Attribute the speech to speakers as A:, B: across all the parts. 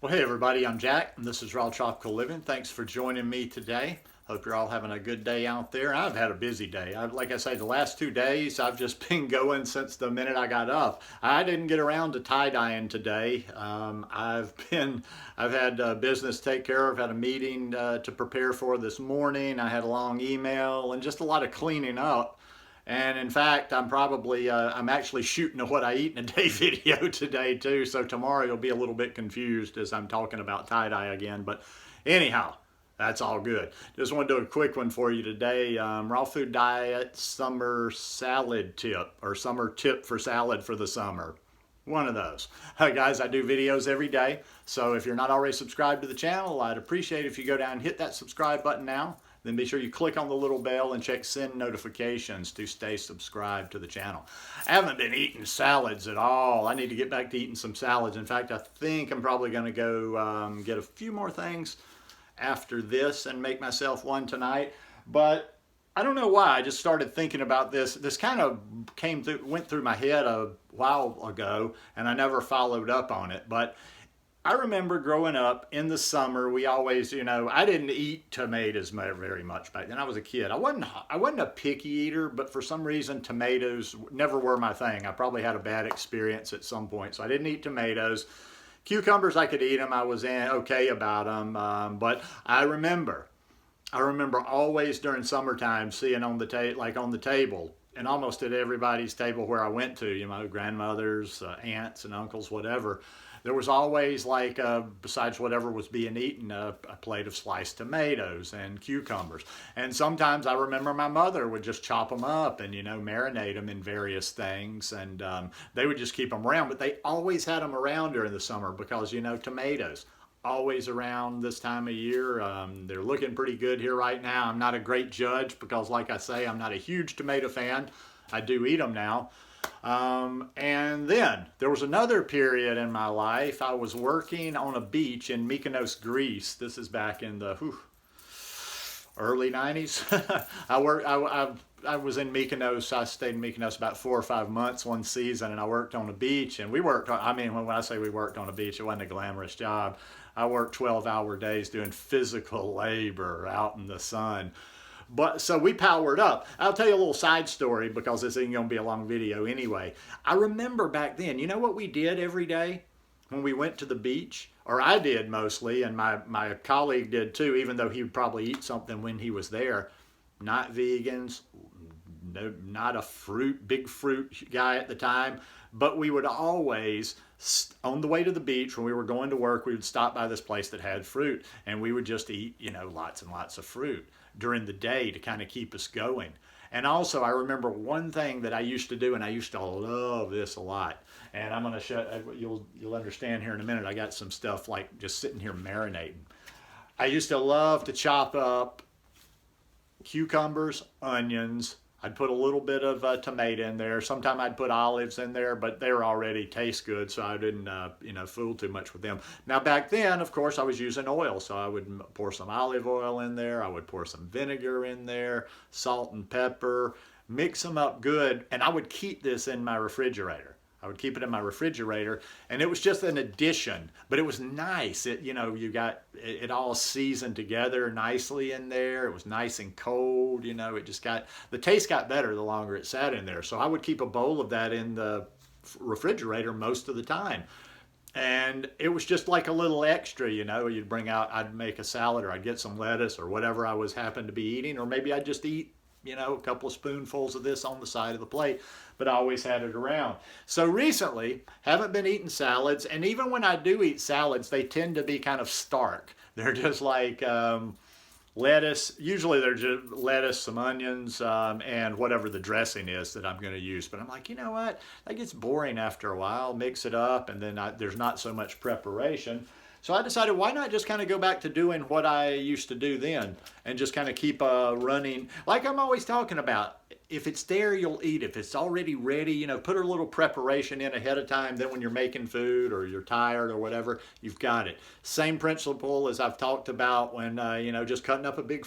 A: Well, hey everybody, I'm Jack, and this is Raw Tropical Living. Thanks for joining me today. Hope you're all having a good day out there. I've had a busy day. Like I say, the last 2 days, I've just been going since the minute I got up. I didn't get around to tie-dyeing today. I've had business to take care of, had a meeting to prepare for this morning. I had a long email and just a lot of cleaning up. And in fact, I'm actually shooting a what I eat in a day video today too. So tomorrow you'll be a little bit confused as I'm talking about tie-dye again. But anyhow, that's all good. Just want to do a quick one for you today. Raw food diet summer salad tip, or summer tip for salad for the summer. One of those. Guys, I do videos every day. So if you're not already subscribed to the channel, I'd appreciate it if you go down and hit that subscribe button now. Then be sure you click on the little bell and check send notifications to stay subscribed to the channel. I haven't been eating salads at all. I need to get back to eating some salads. In fact, I think I'm probably going to go get a few more things after this and make myself one tonight. But I don't know why. I just started thinking about this. This kind of went through my head a while ago, and I never followed up on it. But I remember growing up in the summer, we always, I didn't eat tomatoes very much back then. I was a kid. I wasn't a picky eater, but for some reason, tomatoes never were my thing. I probably had a bad experience at some point, so I didn't eat tomatoes. Cucumbers, I could eat them. I was okay about them, but I remember always during summertime seeing on the table, and almost at everybody's table where I went to, grandmothers, aunts and uncles, whatever. There was always besides whatever was being eaten, a plate of sliced tomatoes and cucumbers. And sometimes I remember my mother would just chop them up and, marinate them in various things. And they would just keep them around. But they always had them around during the summer because, tomatoes always around this time of year. They're looking pretty good here right now. I'm not a great judge because, like I say, I'm not a huge tomato fan. I do eat them now. And then there was another period in my life. I was working on a beach in Mykonos, Greece. This is back in the early 90s. I was in Mykonos. I stayed in Mykonos about 4 or 5 months one season, and I worked on a beach. And when I say we worked on a beach, it wasn't a glamorous job. I worked 12-hour days doing physical labor out in the sun. But so we powered up. I'll tell you a little side story because this isn't going to be a long video anyway. I remember back then, you know what we did every day when we went to the beach? Or I did mostly, and my colleague did too, even though he would probably eat something when he was there. Not vegans, no, not a big fruit guy at the time, but we would always, on the way to the beach when we were going to work, we would stop by this place that had fruit, and we would just eat, lots and lots of fruit during the day to kind of keep us going. And also, I remember one thing that I used to do, and I used to love this a lot. And I'm going to show you'll understand here in a minute. I got some stuff like just sitting here marinating. I used to love to chop up cucumbers, onions. I'd put a little bit of tomato in there. Sometimes I'd put olives in there, but they were already taste good, so I didn't, fool too much with them. Now back then, of course, I was using oil, so I would pour some olive oil in there. I would pour some vinegar in there, salt and pepper, mix them up good, and I would keep this in my refrigerator. I would keep it in my refrigerator, and it was just an addition, but it was nice. You got it all seasoned together nicely in there. It was nice and cold, the taste got better the longer it sat in there. So I would keep a bowl of that in the refrigerator most of the time. And it was just like a little extra, you'd bring out, I'd make a salad or I'd get some lettuce or whatever I happened to be eating, or maybe I'd just eat a couple of spoonfuls of this on the side of the plate, but I always had it around. So recently, haven't been eating salads, and even when I do eat salads, they tend to be kind of stark. They're just like lettuce. Usually they're just lettuce, some onions, and whatever the dressing is that I'm going to use. But I'm like, you know what? That gets boring after a while. Mix it up, and then there's not so much preparation. So I decided, why not just kind of go back to doing what I used to do then and just kind of keep running. Like I'm always talking about, if it's there, you'll eat. If it's already ready, put a little preparation in ahead of time. Then when you're making food or you're tired or whatever, you've got it. Same principle as I've talked about when, just cutting up a big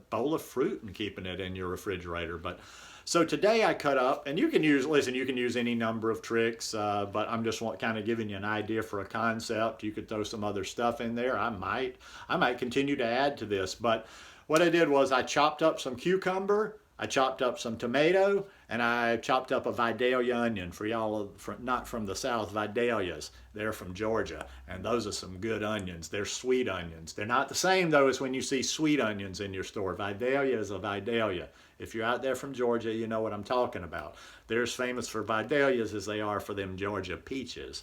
A: bowl of fruit and keeping it in your refrigerator. But So today I cut up, and you can use, listen, you can use any number of tricks, but I'm just kind of giving you an idea for a concept. You could throw some other stuff in there. I might continue to add to this, but what I did was I chopped up some cucumber, I chopped up some tomato, and I chopped up a Vidalia onion. For y'all not from the South, Vidalias, they're from Georgia, and those are some good onions. They're sweet onions. They're not the same though as when you see sweet onions in your store. Vidalia is a Vidalia. If you're out there from Georgia, you know what I'm talking about. They're as famous for Vidalias as they are for them Georgia peaches.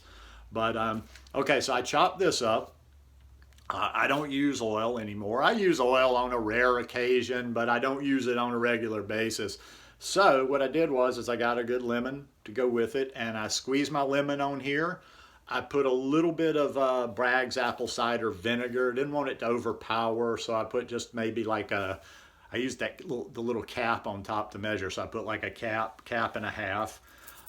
A: But okay, so I chopped this up. I don't use oil anymore. I use oil on a rare occasion, but I don't use it on a regular basis. So what I did was I got a good lemon to go with it, and I squeezed my lemon on here. I put a little bit of Bragg's apple cider vinegar. Didn't want it to overpower, so I put just maybe like I used the little cap on top to measure, so I put like a cap and a half.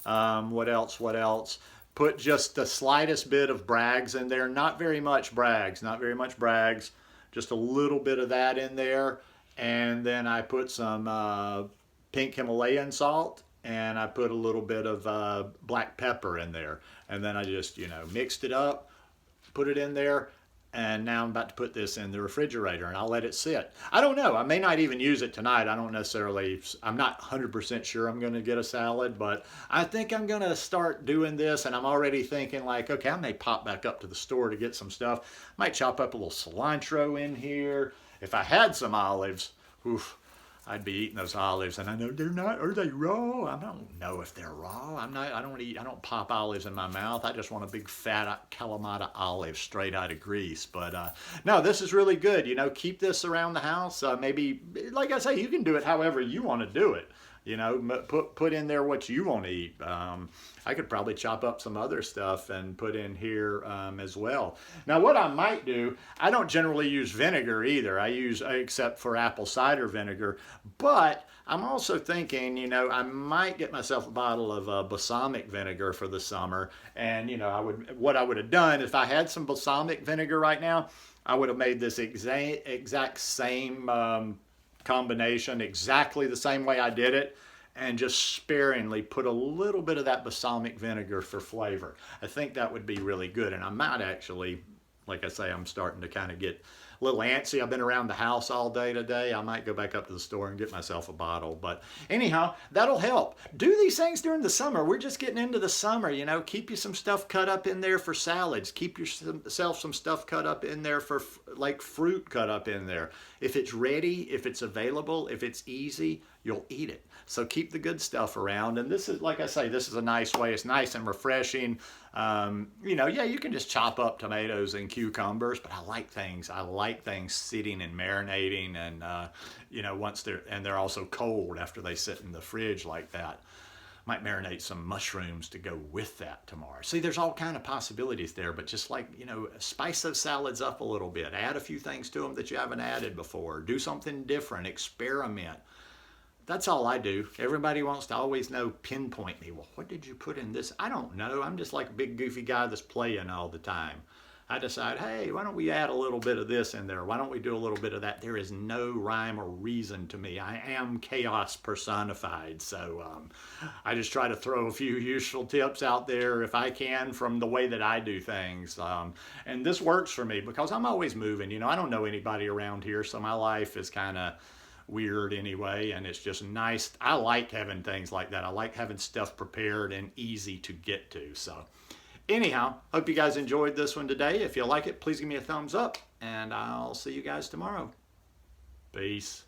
A: What else? Put just the slightest bit of Bragg's in there, not very much Bragg's, just a little bit of that in there. And then I put some pink Himalayan salt, and I put a little bit of black pepper in there. And then I just, mixed it up, put it in there, and now I'm about to put this in the refrigerator, and I'll let it sit. I don't know. I may not even use it tonight. I'm not 100% sure I'm going to get a salad, but I think I'm going to start doing this, and I'm already thinking like, okay, I may pop back up to the store to get some stuff. Might chop up a little cilantro in here. If I had some olives, oof, I'd be eating those olives, and I know they're not. Are they raw? I don't know if they're raw. I don't pop olives in my mouth. I just want a big fat Kalamata olive straight out of Greece. But no, this is really good. Keep this around the house. Maybe, like I say, you can do it however you want to do it. Put in there what you want to eat. I could probably chop up some other stuff and put in here as well. Now, what I might do, I don't generally use vinegar either. Except for apple cider vinegar. But I'm also thinking, I might get myself a bottle of balsamic vinegar for the summer. And, what I would have done if I had some balsamic vinegar right now, I would have made this exact same combination exactly the same way I did it, and just sparingly put a little bit of that balsamic vinegar for flavor. I think that would be really good, and I might actually, like I say, I'm starting to kind of get a little antsy. I've been around the house all day today. I might go back up to the store and get myself a bottle. But anyhow, that'll help. Do these things during the summer. We're just getting into the summer, Keep you some stuff cut up in there for salads. Keep yourself some stuff cut up in there for like fruit cut up in there. If it's ready, if it's available, if it's easy, you'll eat it. So keep the good stuff around. And this is, like I say, this is a nice way. It's nice and refreshing. You can just chop up tomatoes and cucumbers, but I like things sitting and marinating, and once they're also cold after they sit in the fridge like that. Might marinate some mushrooms to go with that tomorrow. See, there's all kind of possibilities there, but just like, spice those salads up a little bit. Add a few things to them that you haven't added before. Do something different. Experiment. That's all I do. Everybody wants to always pinpoint me. Well, what did you put in this? I don't know. I'm just like a big goofy guy that's playing all the time. I decide, hey, why don't we add a little bit of this in there? Why don't we do a little bit of that? There is no rhyme or reason to me. I am chaos personified. So I just try to throw a few useful tips out there if I can from the way that I do things. And this works for me because I'm always moving. I don't know anybody around here, so my life is kind of weird anyway, and it's just nice. I like having things like that. I like having stuff prepared and easy to get to. So anyhow, hope you guys enjoyed this one today. If you like it, please give me a thumbs up, and I'll see you guys tomorrow. Peace.